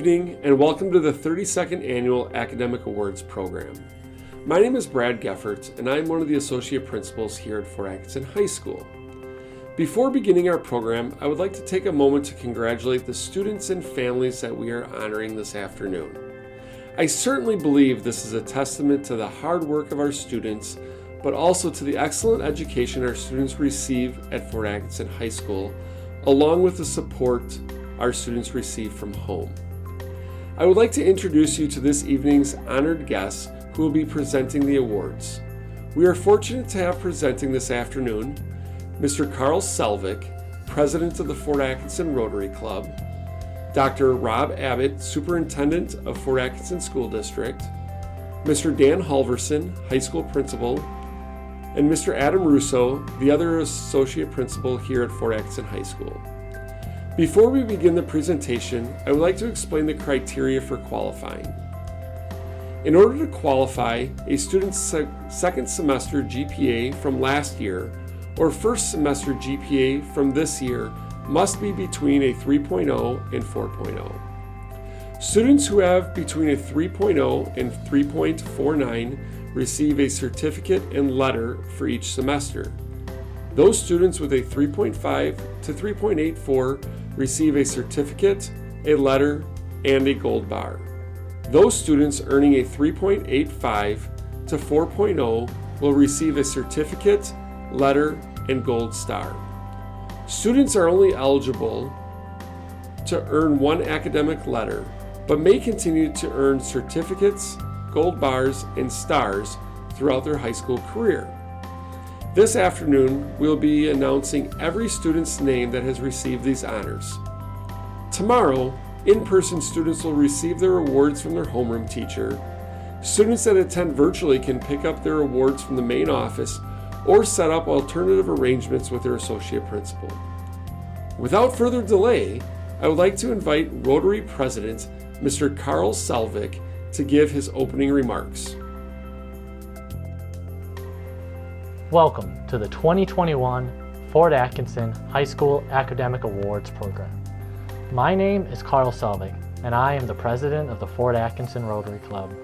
evening and welcome to the 32nd Annual Academic Awards Program. My name is Brad Geffert and I'm one of the Associate Principals here at Fort Atkinson High School. Before beginning our program, I would like to take a moment to congratulate the students and families that we are honoring this afternoon. I certainly believe this is a testament to the hard work of our students, but also to the excellent education our students receive at Fort Atkinson High School, along with the support our students receive from home. I would like to introduce you to this evening's honored guests who will be presenting the awards. We are fortunate to have presenting this afternoon Mr. Carl Selvik, President of the Fort Atkinson Rotary Club, Dr. Rob Abbott, Superintendent of Fort Atkinson School District, Mr. Dan Halverson, High School Principal, and Mr. Adam Russo, the other Associate Principal here at Fort Atkinson High School. Before we begin the presentation, I would like to explain the criteria for qualifying. In order to qualify, a student's second semester GPA from last year or first semester GPA from this year must be between a 3.0 and 4.0. Students who have between a 3.0 and 3.49 receive a certificate and letter for each semester. Those students with a 3.5 to 3.84 receive a certificate, a letter, and a gold bar. Those students earning a 3.85 to 4.0 will receive a certificate, letter, and gold star. Students are only eligible to earn one academic letter, but may continue to earn certificates, gold bars, and stars throughout their high school career. This afternoon, we'll be announcing every student's name that has received these honors. Tomorrow, in-person students will receive their awards from their homeroom teacher. Students that attend virtually can pick up their awards from the main office or set up alternative arrangements with their associate principal. Without further delay, I would like to invite Rotary President, Mr. Carl Selvik, to give his opening remarks. Welcome to the 2021 Fort Atkinson High School Academic Awards Program. My name is Carl Selvik, and I am the president of the Fort Atkinson Rotary Club.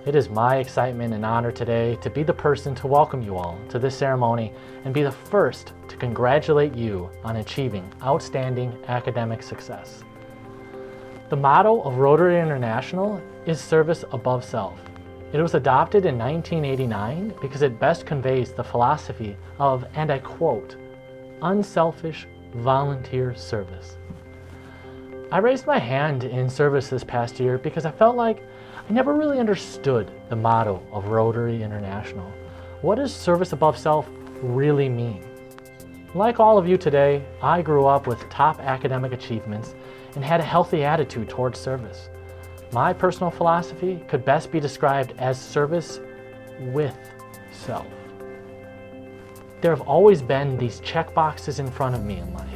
It is my excitement and honor today to be the person to welcome you all to this ceremony and be the first to congratulate you on achieving outstanding academic success. The motto of Rotary International is service above self. It was adopted in 1989 because it best conveys the philosophy of, and I quote, unselfish volunteer service. I raised my hand in service this past year because I felt like I never really understood the motto of Rotary International. What does service above self really mean? Like all of you today, I grew up with top academic achievements and had a healthy attitude towards service. My personal philosophy could best be described as service with self. There have always been these check boxes in front of me in life.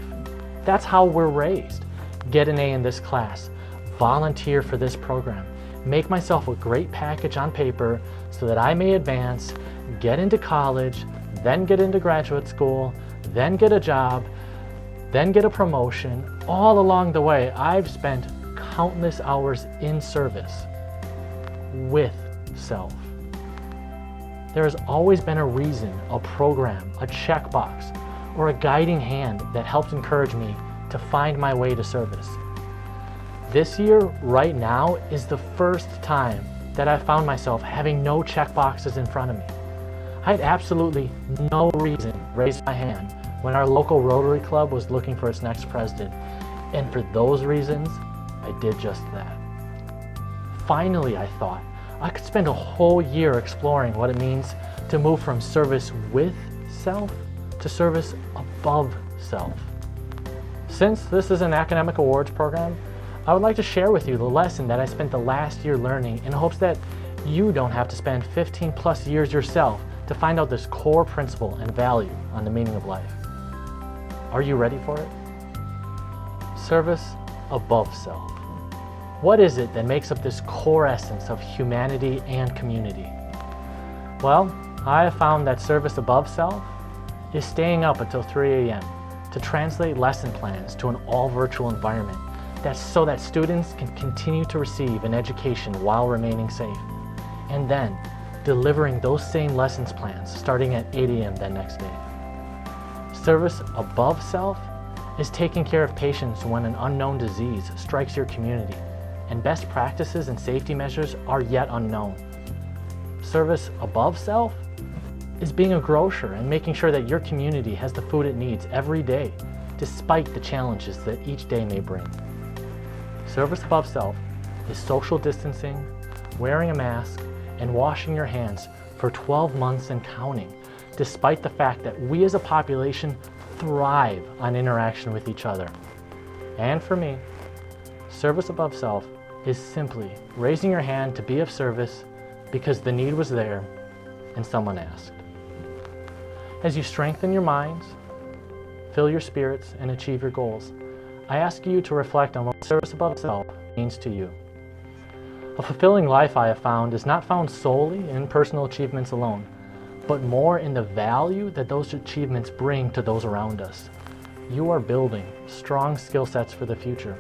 That's how we're raised. Get an A in this class, volunteer for this program, make myself a great package on paper so that I may advance, get into college, then get into graduate school, then get a job, then get a promotion. All along the way, I've spent countless hours in service with self. There has always been a reason, a program, a checkbox, or a guiding hand that helped encourage me to find my way to service. This year, right now, is the first time that I found myself having no checkboxes in front of me. I had absolutely no reason to raise my hand when our local Rotary Club was looking for its next president, and for those reasons, I did just that. Finally, I thought I could spend a whole year exploring what it means to move from service with self to service above self. Since this is an academic awards program, I would like to share with you the lesson that I spent the last year learning in hopes that you don't have to spend 15 plus years yourself to find out this core principle and value on the meaning of life. Are you ready for it? Service above self. What is it that makes up this core essence of humanity and community? Well, I have found that service above self is staying up until 3 a.m. to translate lesson plans to an all-virtual environment That's so that students can continue to receive an education while remaining safe. And then, delivering those same lessons plans starting at 8 a.m. that next day. Service above self is taking care of patients when an unknown disease strikes your community, and best practices and safety measures are yet unknown. Service above self is being a grocer and making sure that your community has the food it needs every day, despite the challenges that each day may bring. Service above self is social distancing, wearing a mask, and washing your hands for 12 months and counting, despite the fact that we as a population thrive on interaction with each other. And for me, service above self is simply raising your hand to be of service because the need was there and someone asked. As you strengthen your minds, fill your spirits, and achieve your goals, I ask you to reflect on what service above self means to you. A fulfilling life, I have found, is not found solely in personal achievements alone, but more in the value that those achievements bring to those around us. You are building strong skill sets for the future.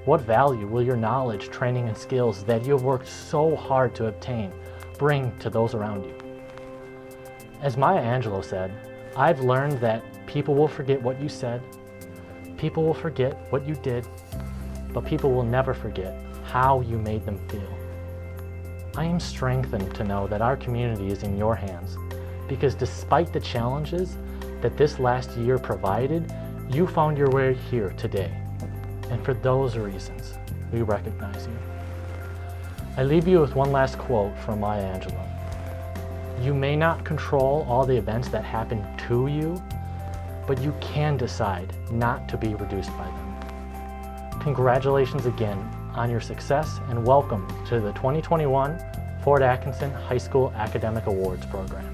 What value will your knowledge, training, and skills that you have worked so hard to obtain bring to those around you? As Maya Angelou said, I've learned that people will forget what you said, people will forget what you did, but people will never forget how you made them feel. I am strengthened to know that our community is in your hands, because despite the challenges that this last year provided, you found your way here today. And for those reasons, we recognize you. I leave you with one last quote from Maya Angelou. You may not control all the events that happen to you, but you can decide not to be reduced by them. Congratulations again on your success, and welcome to the 2021 Fort Atkinson High School Academic Awards Program.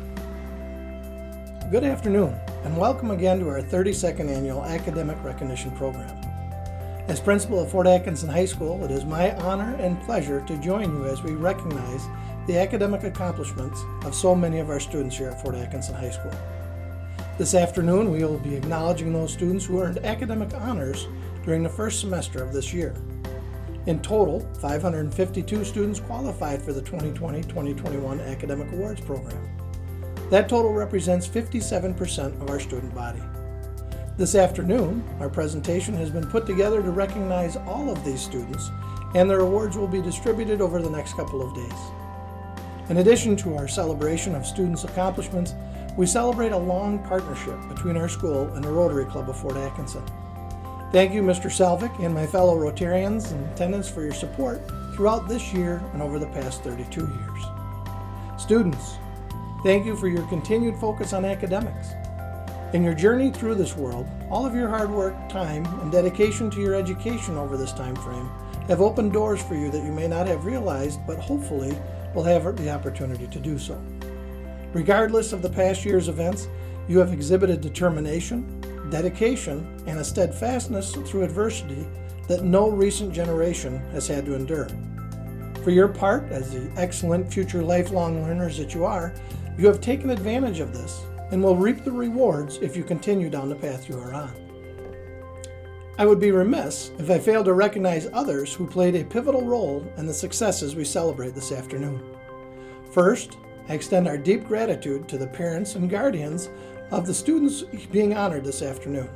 Good afternoon, and welcome again to our 32nd Annual Academic Recognition Program. As principal of Fort Atkinson High School, it is my honor and pleasure to join you as we recognize the academic accomplishments of so many of our students here at Fort Atkinson High School. This afternoon, we will be acknowledging those students who earned academic honors during the first semester of this year. In total, 552 students qualified for the 2020-2021 Academic Awards Program. That total represents 57% of our student body. This afternoon, our presentation has been put together to recognize all of these students, and their awards will be distributed over the next couple of days. In addition to our celebration of students' accomplishments, we celebrate a long partnership between our school and the Rotary Club of Fort Atkinson. Thank you, Mr. Salvik, and my fellow Rotarians and attendants for your support throughout this year and over the past 32 years. Students, thank you for your continued focus on academics. In your journey through this world, all of your hard work, time, and dedication to your education over this time frame have opened doors for you that you may not have realized, but hopefully will have the opportunity to do so. Regardless of the past year's events, you have exhibited determination, dedication, and a steadfastness through adversity that no recent generation has had to endure. For your part, as the excellent future lifelong learners that you are, you have taken advantage of this and will reap the rewards if you continue down the path you are on. I would be remiss if I failed to recognize others who played a pivotal role in the successes we celebrate this afternoon. First, I extend our deep gratitude to the parents and guardians of the students being honored this afternoon.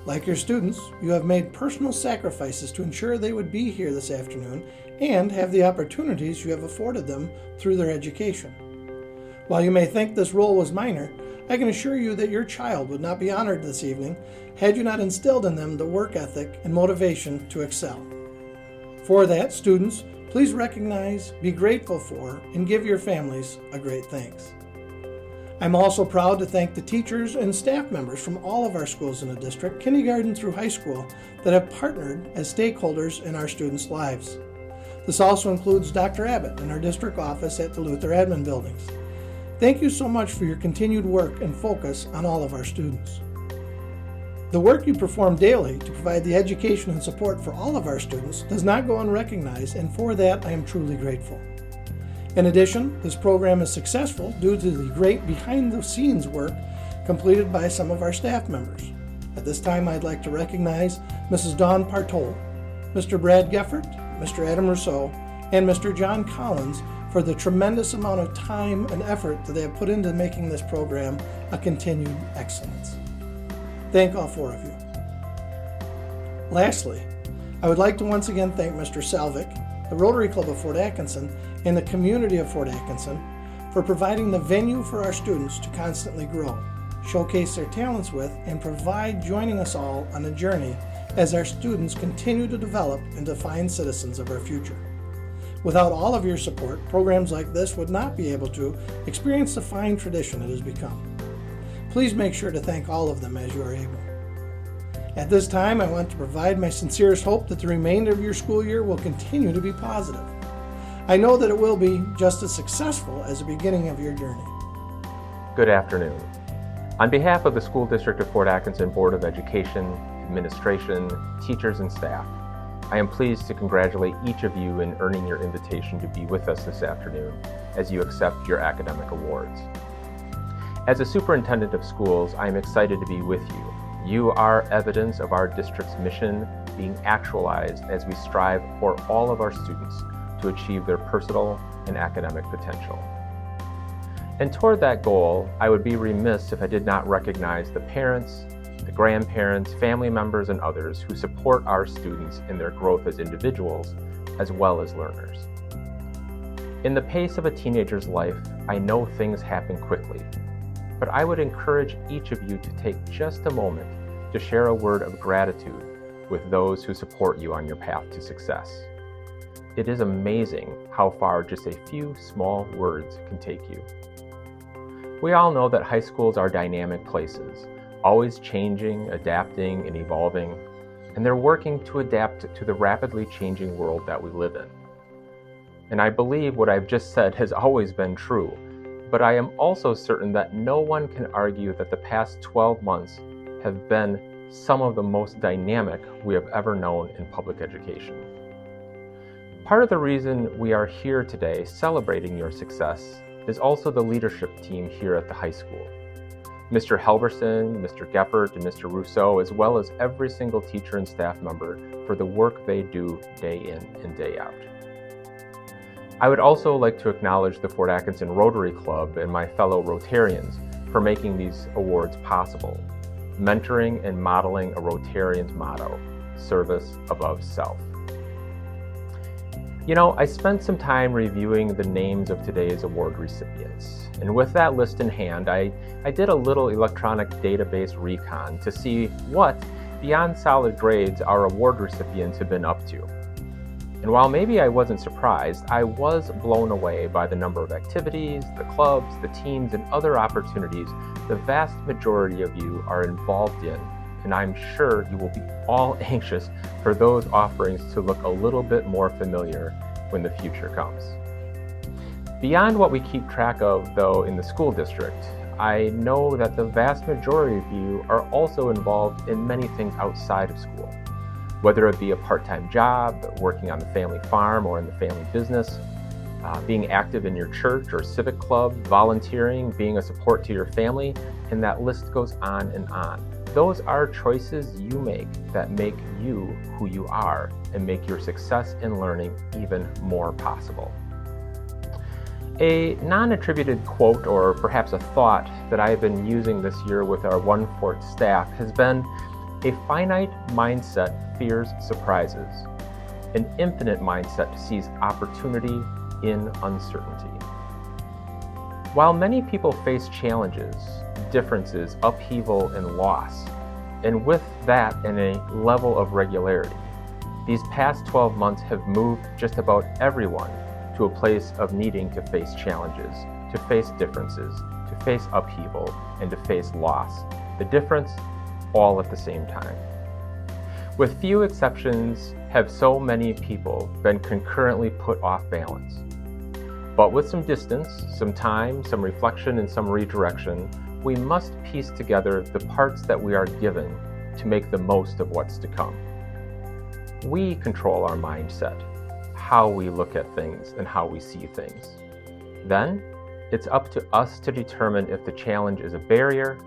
Like your students, you have made personal sacrifices to ensure they would be here this afternoon and have the opportunities you have afforded them through their education. While you may think this role was minor, I can assure you that your child would not be honored this evening had you not instilled in them the work ethic and motivation to excel. For that, students, please recognize, be grateful for, and give your families a great thanks. I'm also proud to thank the teachers and staff members from all of our schools in the district, kindergarten through high school, that have partnered as stakeholders in our students' lives. This also includes Dr. Abbott in our district office at the Luther Admin buildings. Thank you so much for your continued work and focus on all of our students. The work you perform daily to provide the education and support for all of our students does not go unrecognized, and for that I am truly grateful. In addition, this program is successful due to the great behind-the-scenes work completed by some of our staff members. At this time, I'd like to recognize Mrs. Dawn Partol, Mr. Brad Geffert, Mr. Adam Rousseau, and Mr. John Collins for the tremendous amount of time and effort that they have put into making this program a continued excellence. Thank all four of you. Lastly, I would like to once again thank Mr. Salvik, the Rotary Club of Fort Atkinson, and the community of Fort Atkinson for providing the venue for our students to constantly grow, showcase their talents with, and provide joining us all on a journey as our students continue to develop into fine citizens of our future. Without all of your support, programs like this would not be able to experience the fine tradition it has become. Please make sure to thank all of them as you are able. At this time, I want to provide my sincerest hope that the remainder of your school year will continue to be positive. I know that it will be just as successful as the beginning of your journey. Good afternoon. On behalf of the School District of Fort Atkinson Board of Education, Administration, teachers, and staff, I am pleased to congratulate each of you in earning your invitation to be with us this afternoon as you accept your academic awards. As a superintendent of schools, I am excited to be with you. You are evidence of our district's mission being actualized as we strive for all of our students to achieve their personal and academic potential. And toward that goal, I would be remiss if I did not recognize the parents, the grandparents, family members, and others who support our students in their growth as individuals as well as learners. In the pace of a teenager's life, I know things happen quickly, but I would encourage each of you to take just a moment to share a word of gratitude with those who support you on your path to success. It is amazing how far just a few small words can take you. We all know that high schools are dynamic places, always changing, adapting, and evolving, and they're working to adapt to the rapidly changing world that we live in. And I believe what I've just said has always been true, but I am also certain that no one can argue that the past 12 months have been some of the most dynamic we have ever known in public education. Part of the reason we are here today celebrating your success is also the leadership team here at the high school. Mr. Helberson, Mr. Geffert, and Mr. Rousseau, as well as every single teacher and staff member for the work they do day in and day out. I would also like to acknowledge the Fort Atkinson Rotary Club and my fellow Rotarians for making these awards possible, mentoring and modeling a Rotarian's motto, service above self. You know, I spent some time reviewing the names of today's award recipients, and with that list in hand, I did a little electronic database recon to see what, beyond solid grades, our award recipients have been up to. And while maybe I wasn't surprised, I was blown away by the number of activities, the clubs, the teams, and other opportunities the vast majority of you are involved in, and I'm sure you will be all anxious for those offerings to look a little bit more familiar when the future comes. Beyond what we keep track of, though, in the school district, I know that the vast majority of you are also involved in many things outside of school, whether it be a part-time job, working on the family farm or in the family business, being active in your church or civic club, volunteering, being a support to your family, and that list goes on and on. Those are choices you make that make you who you are and make your success in learning even more possible. A non-attributed quote, or perhaps a thought, that I have been using this year with our One Fort staff has been, "A finite mindset fears surprises. An infinite mindset sees opportunity in uncertainty." While many people face challenges, differences, upheaval, and loss, and with that in a level of regularity, these past 12 months have moved just about everyone to a place of needing to face challenges, to face differences, to face upheaval, and to face loss. The difference, all at the same time. With few exceptions, have so many people been concurrently put off balance. But with some distance, some time, some reflection, and some redirection, we must piece together the parts that we are given to make the most of what's to come. We control our mindset, how we look at things and how we see things. Then, it's up to us to determine if the challenge is a barrier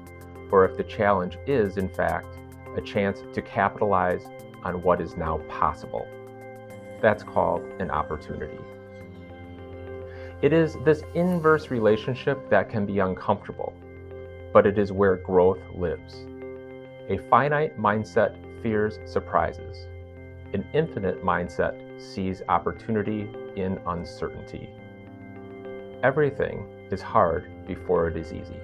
or if the challenge is, in fact, a chance to capitalize on what is now possible. That's called an opportunity. It is this inverse relationship that can be uncomfortable, but it is where growth lives. A finite mindset fears surprises. An infinite mindset sees opportunity in uncertainty. Everything is hard before it is easy.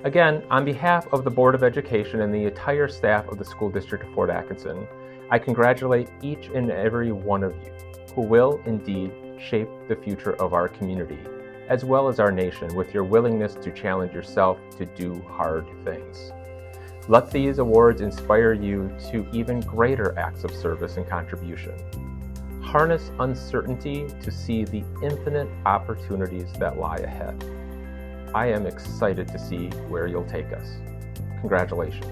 Again, on behalf of the Board of Education and the entire staff of the School District of Fort Atkinson, I congratulate each and every one of you who will indeed shape the future of our community, as well as our nation, with your willingness to challenge yourself to do hard things. Let these awards inspire you to even greater acts of service and contribution. Harness uncertainty to see the infinite opportunities that lie ahead. I am excited to see where you'll take us. Congratulations.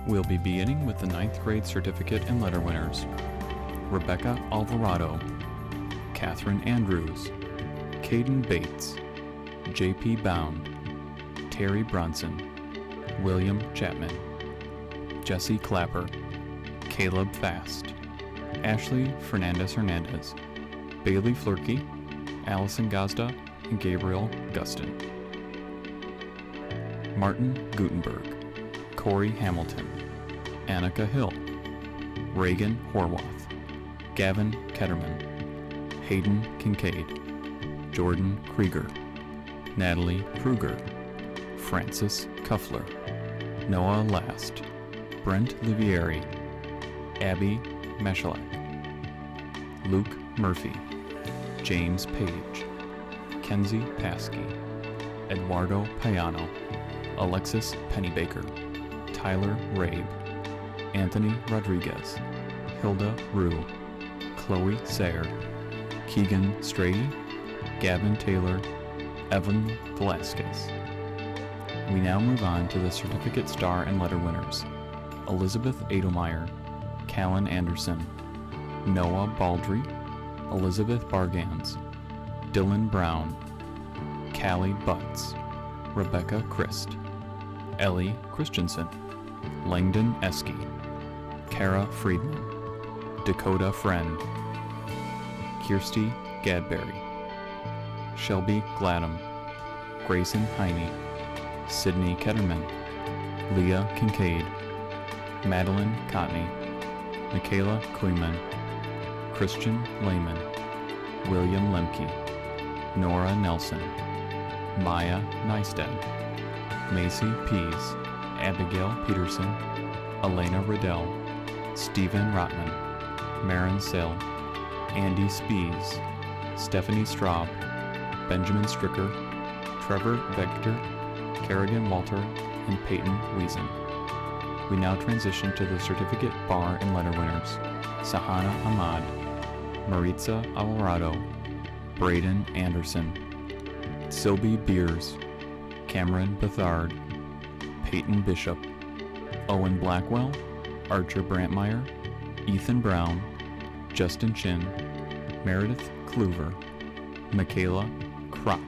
We'll be beginning with the 9th grade certificate and letter winners. Rebecca Alvarado, Catherine Andrews, Caden Bates, J.P. Bound, Terry Bronson, William Chapman, Jesse Clapper, Caleb Fast, Ashley Fernandez-Hernandez, Bailey Flurkey, Allison Gazda, and Gabriel Gustin. Martin Gutenberg, Corey Hamilton, Annika Hill, Reagan Horwath, Gavin Ketterman, Hayden Kincaid, Jordan Krieger, Natalie Kruger, Francis Kuffler, Noah Last, Brent Livieri, Abby Meshalak, Luke Murphy, James Page, Kenzie Paskey, Eduardo Payano, Alexis Pennybaker, Tyler Rabe, Anthony Rodriguez, Hilda Rue, Chloe Sayer, Keegan Strady, Gavin Taylor, Evan Velasquez. We now move on to the certificate star and letter winners. Elizabeth Adelmeyer, Callan Anderson, Noah Baldry, Elizabeth Bargans, Dylan Brown, Callie Butts, Rebecca Christ, Ellie Christensen, Langdon Esky, Kara Friedman, Dakota Friend, Kirsty Gadberry, Shelby Gladham, Grayson Heine, Sydney Ketterman, Leah Kincaid, Madeline Cotney, Michaela Kuyman, Christian Lehman, William Lemke, Nora Nelson, Maya Neistat, Macy Pease, Abigail Peterson, Elena Riddell, Stephen Rotman, Marin Sill, Andy Spees, Stephanie Straub, Benjamin Stricker, Trevor Vector, Kerrigan Walter, and Peyton Wiesen. We now transition to the certificate bar and letter winners. Sahana Ahmad, Maritza Alvarado, Braden Anderson, Sylvie Beers, Cameron Bethard, Peyton Bishop, Owen Blackwell, Archer Brantmeyer, Ethan Brown, Justin Chin, Meredith Kluver, Michaela Kropp,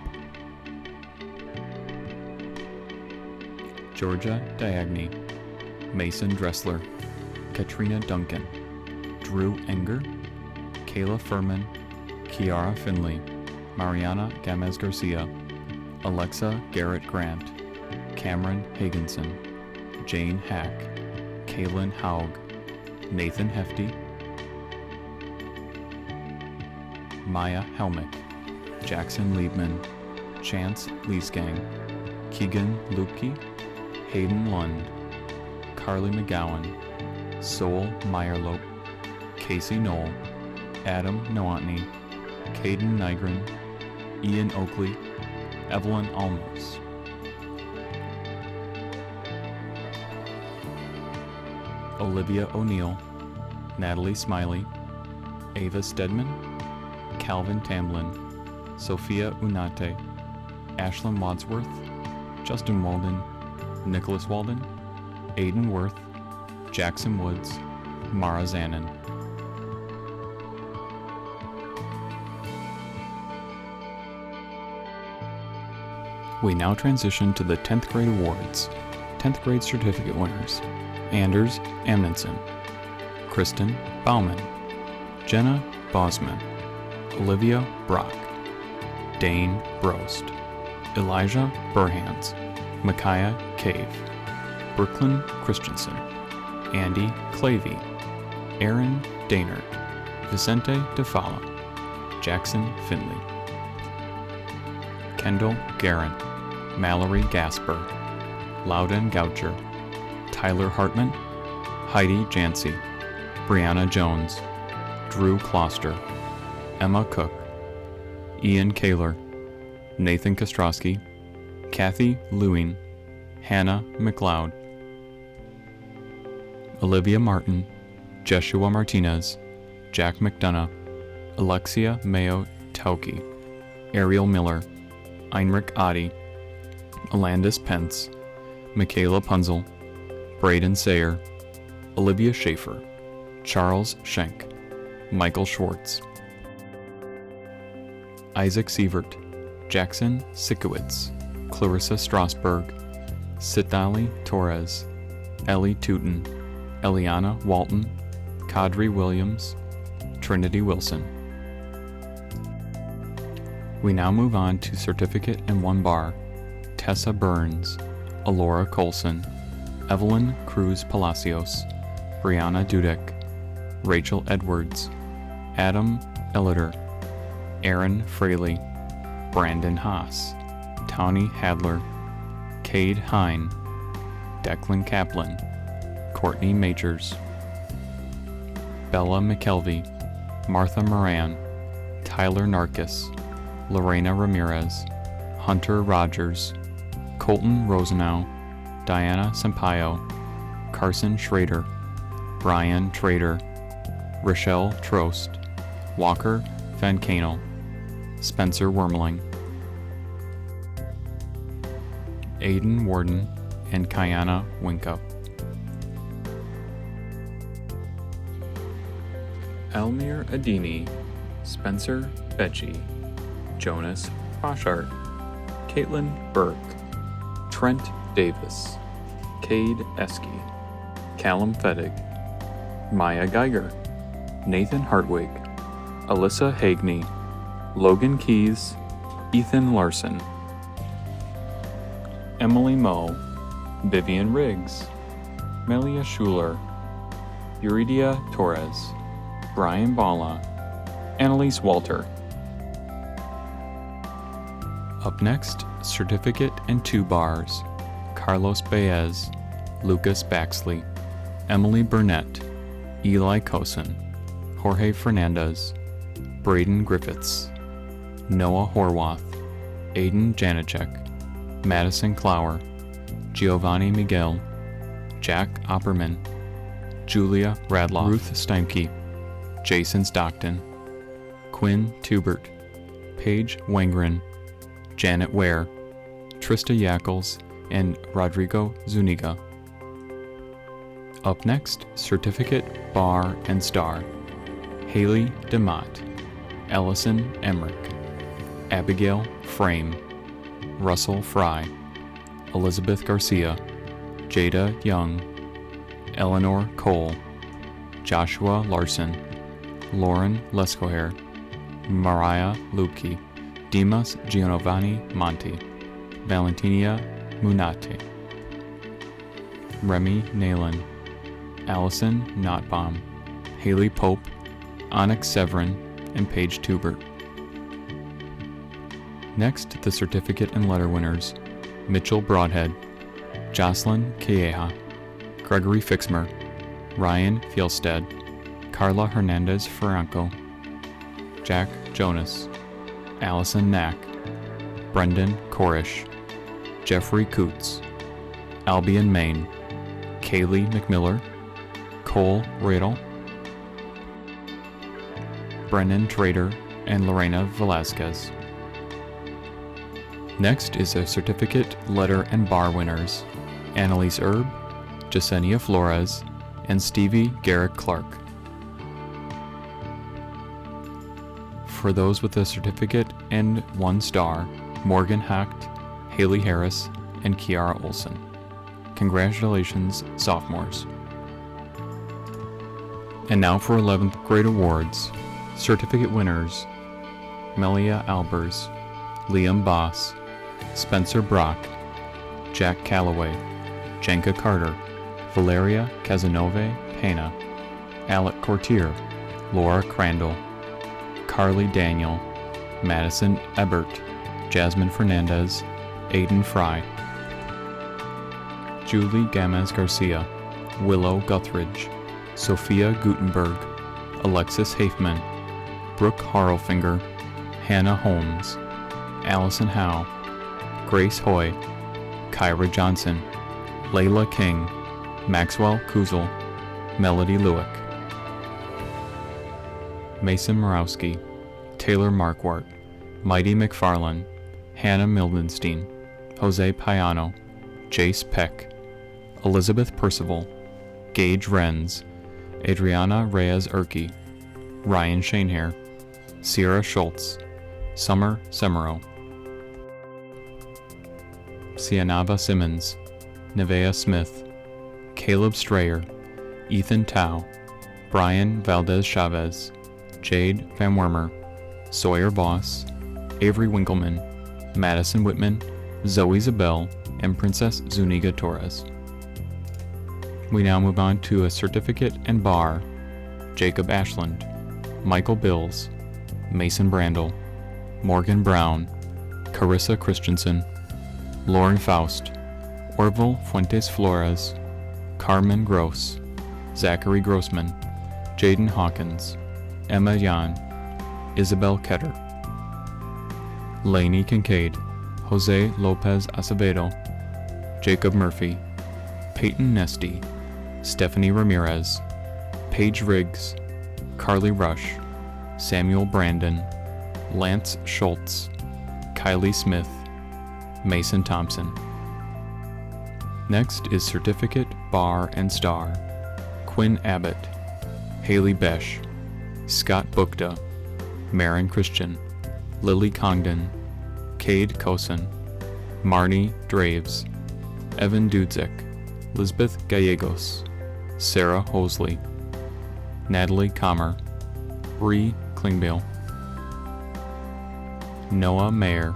Georgia Diagny, Mason Dressler, Katrina Duncan, Drew Enger, Kayla Furman, Kiara Finley, Mariana Gamez Garcia, Alexa Garrett Grant, Cameron Hagenson, Jane Hack, Kaylin Haug, Nathan Hefty, Maya Helmick, Jackson Liebman, Chance Leesgang, Keegan Lupke, Hayden Lund, Carly McGowan, Sol Meyerlope, Casey Knoll, Adam Nowotny, Caden Nygren, Ian Oakley, Evelyn Almos. Olivia O'Neill, Natalie Smiley, Ava Stedman, Calvin Tamblin, Sophia Unate, Ashlyn Wadsworth, Justin Walden, Nicholas Walden, Aiden Worth, Jackson Woods, Mara Zanin. We now transition to the 10th grade awards. 10th grade certificate winners: Anders Amundsen, Kristen Bauman, Jenna Bosman, Olivia Brock, Dane Brost, Elijah Burhans, Micaiah Cave, Brooklyn Christensen, Andy Clavey, Aaron Daynard, Vicente DeFala, Jackson Finley, Kendall Guerin, Mallory Gasper, Loudon Goucher, Tyler Hartman, Heidi Jancy, Brianna Jones, Drew Kloster, Emma Cook, Ian Kaler, Nathan Kostrowski, Kathy Lewing, Hannah McLeod, Olivia Martin, Jeshua Martinez, Jack McDonough, Alexia Mayo Tauki, Ariel Miller, Heinrich Adi, Alandis Pence, Michaela Punzel, Braden Sayer, Olivia Schaefer, Charles Schenk, Michael Schwartz, Isaac Sievert, Jackson Sikowitz, Clarissa Strasberg, Sitali Torres, Ellie Tooten, Eliana Walton, Kadri Williams, Trinity Wilson. We now move on to Certificate and 1 Bar: Tessa Burns, Alora Colson, Evelyn Cruz Palacios, Brianna Dudek, Rachel Edwards, Adam Elliter, Aaron Fraley, Brandon Haas, Tawny Hadler, Cade Hine, Declan Kaplan, Courtney Majors, Bella McKelvey, Martha Moran, Tyler Narkis, Lorena Ramirez, Hunter Rogers, Colton Rosenau, Diana Sampaio, Carson Schrader, Brian Trader, Rochelle Trost, Walker Van Kanel, Spencer Wormling, Aiden Warden, and Kayana Winkup. Elmir Adini, Spencer Becci, Jonas Boschart, Caitlin Burke, Trent Davis, Cade Esky, Callum Fedig, Maya Geiger, Nathan Hartwig, Alyssa Hagney, Logan Keys, Ethan Larson, Emily Moe, Vivian Riggs, Melia Schuler, Yuridia Torres, Brian Bala, Annalise Walter. Up next, Certificate and 2 Bars: Carlos Baez, Lucas Baxley, Emily Burnett, Eli Cosen, Jorge Fernandez, Braden Griffiths, Noah Horwath, Aiden Janicek, Madison Clower, Giovanni Miguel, Jack Opperman, Julia Radloff, Ruth Steimke, Jason Stockton, Quinn Tubert, Paige Wangren, Janet Ware, Trista Yackles, and Rodrigo Zuniga. Up next, Certificate, Bar, and Star: Haley DeMott, Ellison Emmerich, Abigail Frame, Russell Fry, Elizabeth Garcia, Jada Young, Eleanor Cole, Joshua Larson, Lauren Lescoher, Mariah Lubke, Dimas Giovanni Monti, Valentinia Munate, Remy Nalen, Allison Notbaum, Haley Pope, Onyx Severin, and Paige Tubert. Next, the certificate and letter winners: Mitchell Broadhead, Jocelyn Calleja, Gregory Fixmer, Ryan Fjellstead, Carla Hernandez Franco, Jack Jonas, Allison Knack, Brendan Korish, Jeffrey Coots, Albion Main, Kaylee McMiller, Cole Radel, Brennan Trader, and Lorena Velasquez. Next is the certificate, letter, and bar winners: Annalise Erb, Jasenia Flores, and Stevie Garrett Clark. For those with a certificate and 1 star: Morgan Hacht, Haley Harris, and Kiara Olson. Congratulations, sophomores. And now for 11th grade awards. Certificate winners: Melia Albers, Liam Boss, Spencer Brock, Jack Calloway, Jenka Carter, Valeria Casanove Pena, Alec Courtier, Laura Crandall, Carly Daniel, Madison Ebert, Jasmine Fernandez, Aiden Fry, Julie Gamez Garcia, Willow Guthridge, Sophia Gutenberg, Alexis Hafman, Brooke Harlfinger, Hannah Holmes, Allison Howe, Grace Hoy, Kyra Johnson, Layla King, Maxwell Kuzel, Melody Lewick, Mason Morawski, Taylor Marquardt, Mighty McFarlane, Hannah Mildenstein, Jose Payano, Jace Peck, Elizabeth Percival, Gage Renz, Adriana Reyes Urki, Ryan Shanehair, Sierra Schultz, Summer Semero, Cianava Simmons, Nevea Smith, Caleb Strayer, Ethan Tao, Brian Valdez Chavez, Jade Van Wormer, Sawyer Voss, Avery Winkleman, Madison Whitman, Zoe Zabel, and Princess Zuniga Torres. We now move on to a certificate and bar: Jacob Ashland, Michael Bills, Mason Brandel, Morgan Brown, Carissa Christensen, Lauren Faust, Orville Fuentes Flores, Carmen Gross, Zachary Grossman, Jaden Hawkins, Emma Yan, Isabel Ketter, Lainey Kincaid, Jose Lopez Acevedo, Jacob Murphy, Peyton Nesty, Stephanie Ramirez, Paige Riggs, Carly Rush, Samuel Brandon, Lance Schultz, Kylie Smith, Mason Thompson. Next is certificate, bar, and star: Quinn Abbott, Haley Besh, Scott Bukta, Marin Christian, Lily Congdon, Cade Kosen, Marnie Draves, Evan Dudzik, Lisbeth Gallegos, Sarah Hosley, Natalie Kammer, Bree Klingbeil, Noah Mayer,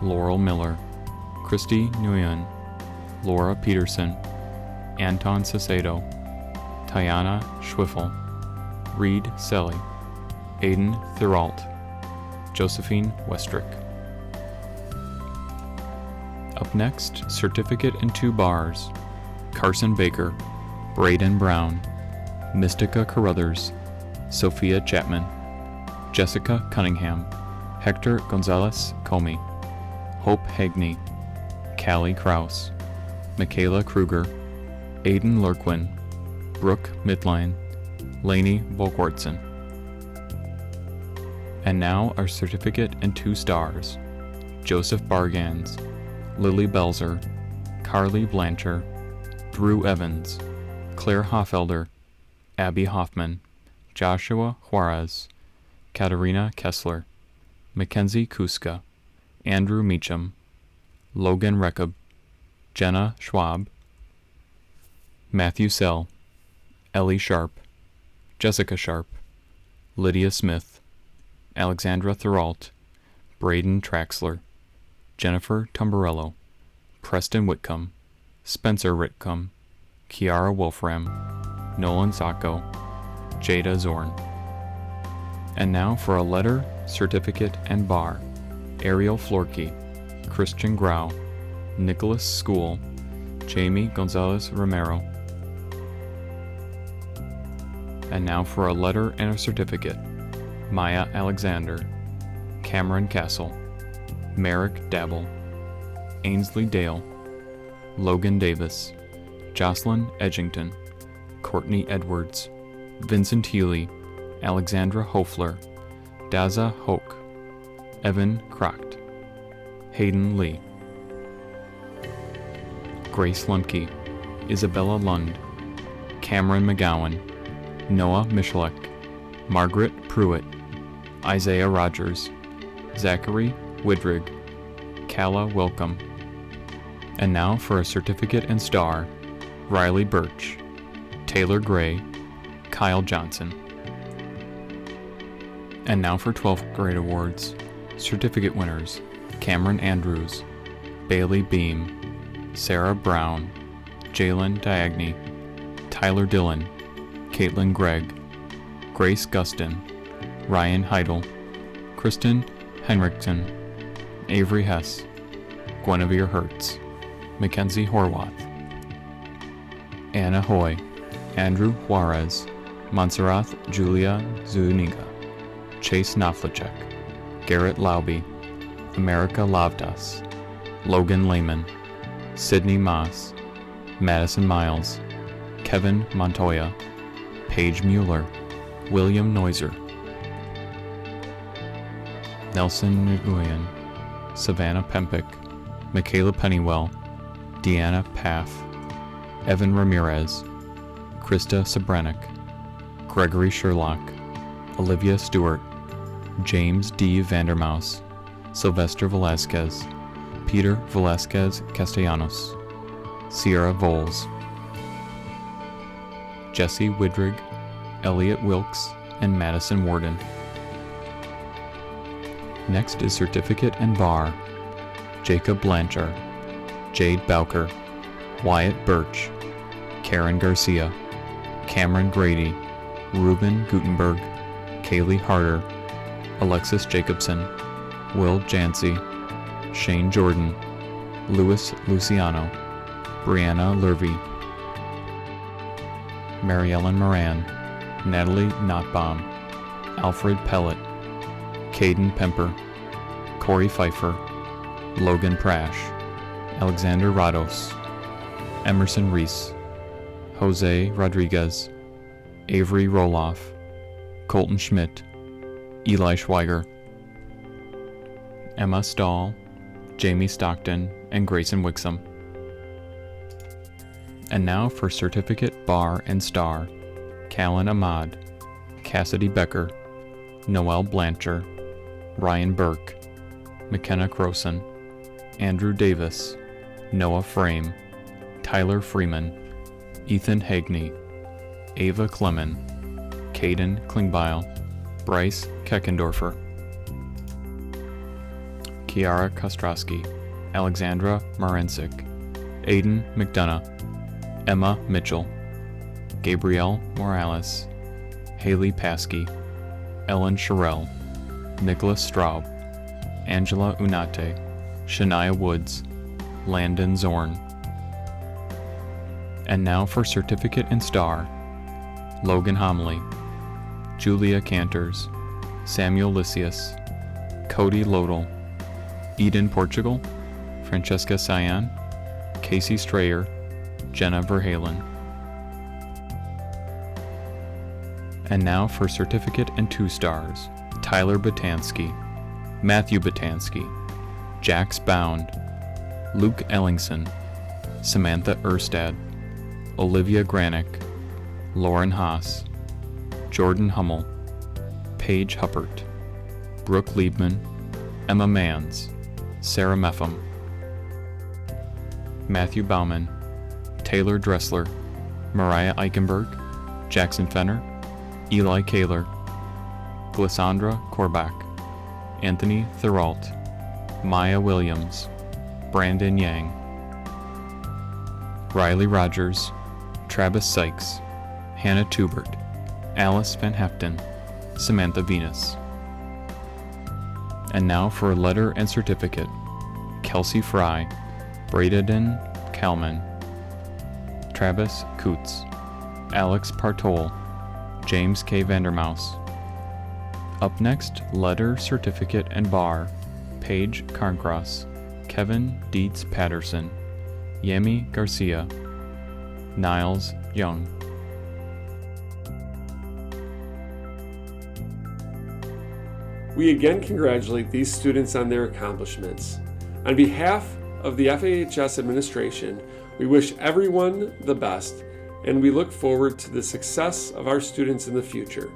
Laurel Miller, Christy Nguyen, Laura Peterson, Anton Sacedo, Tiana Schwiffel, Reed Selly, Aiden Thirault, Josephine Westrick. Up next, certificate and 2 bars: Carson Baker, Braden Brown, Mystica Carruthers, Sophia Chapman, Jessica Cunningham, Hector Gonzalez Comey, Hope Hagney, Callie Kraus, Michaela Kruger, Aiden Lurquin, Brooke Midline, Lainey Volkwartson. And now our certificate and 2 stars: Joseph Bargans, Lily Belzer, Carly Blancher, Drew Evans, Claire Hoffelder, Abby Hoffman, Joshua Juarez, Katarina Kessler, Mackenzie Kuska, Andrew Meacham, Logan Rekab, Jenna Schwab, Matthew Sell, Ellie Sharp, Jessica Sharp, Lydia Smith, Alexandra Thirault, Braden Traxler, Jennifer Tumbarello, Preston Whitcomb, Spencer Whitcomb, Kiara Wolfram, Nolan Sacco, Jada Zorn. And now for a letter, certificate, and bar: Ariel Florkey, Christian Grau, Nicholas School, Jamie Gonzalez Romero. And now for a letter and a certificate: Maya Alexander, Cameron Castle, Merrick Dabble, Ainsley Dale, Logan Davis, Jocelyn Edgington, Courtney Edwards, Vincent Healy, Alexandra Hofler, Daza Hoke, Evan Crocht, Hayden Lee, Grace Lemke, Isabella Lund, Cameron McGowan, Noah Michalek, Margaret Pruitt, Isaiah Rogers, Zachary Widrig, Calla Welcome, And now for a certificate and star, Riley Birch, Taylor Gray, Kyle Johnson. And now for 12th grade awards, certificate winners, Cameron Andrews, Bailey Beam, Sarah Brown, Jalen Diagne, Tyler Dillon, Caitlin Gregg, Grace Gustin, Ryan Heidel, Kristen Henriksen, Avery Hess, Guinevere Hertz, Mackenzie Horwath, Anna Hoy, Andrew Juarez, Montserrat Julia Zuniga, Chase Knoflicek, Garrett Lauby, America Lavdas, Logan Lehman, Sydney Moss, Madison Miles, Kevin Montoya, Paige Mueller, William Noiser, Nelson Nguyen, Savannah Pempick, Michaela Pennywell, Deanna Paff, Evan Ramirez, Krista Sobranek, Gregory Sherlock, Olivia Stewart, James D. Vandermouse, Sylvester Velasquez, Peter Velasquez Castellanos, Sierra Voles, Jesse Widrig, Elliot Wilkes, and Madison Warden. Next is certificate and bar, Jacob Blanchard, Jade Bowker, Wyatt Birch, Karen Garcia, Cameron Grady, Ruben Gutenberg, Kaylee Harder, Alexis Jacobson, Will Jancy, Shane Jordan, Louis Luciano, Brianna Lurvey, Mary Ellen Moran, Natalie Notbaum, Alfred Pellet, Caden Pemper, Corey Pfeiffer, Logan Prash, Alexander Rados, Emerson Reese, Jose Rodriguez, Avery Roloff, Colton Schmidt, Eli Schweiger, Emma Stahl, Jamie Stockton, and Grayson Wixom. And now for certificate, bar, and star, Callan Ahmad, Cassidy Becker, Noel Blancher, Ryan Burke, McKenna Croson, Andrew Davis, Noah Frame, Tyler Freeman, Ethan Hagney, Ava Clemon, Caden Klingbeil, Bryce Keckendorfer, Kiara Kostrowski, Alexandra Marensik, Aiden McDonough, Emma Mitchell, Gabrielle Morales, Haley Paskey, Ellen Sherrill, Nicholas Straub, Angela Unate, Shania Woods, Landon Zorn. And now for certificate and star, Logan Homley, Julia Cantors, Samuel Lysius, Cody Lodel, Eden Portugal, Francesca Cyan, Casey Strayer, Jenna Verhalen. And now for certificate and 2 stars, Tyler Batansky, Matthew Batansky, Jax Bound, Luke Ellingson, Samantha Erstad, Olivia Granick, Lauren Haas, Jordan Hummel, Paige Huppert, Brooke Liebman, Emma Manns, Sarah Meffam, Matthew Bauman, Taylor Dressler, Mariah Eichenberg, Jackson Fenner, Eli Kaler, Glissandra Korbach, Anthony Therault, Maya Williams, Brandon Yang, Riley Rogers, Travis Sykes, Hannah Tubert, Alice Van Heften, Samantha Venus. And now for a letter and certificate, Kelsey Fry, Braden Kalman, Travis Coots, Alex Partol, James K. Vandermouse. Up next, letter, certificate, and bar, Paige Carncross, Kevin Dietz Patterson, Yemi Garcia, Niles Young. We again congratulate these students on their accomplishments. On behalf of the FAHS administration, we wish everyone the best, and we look forward to the success of our students in the future.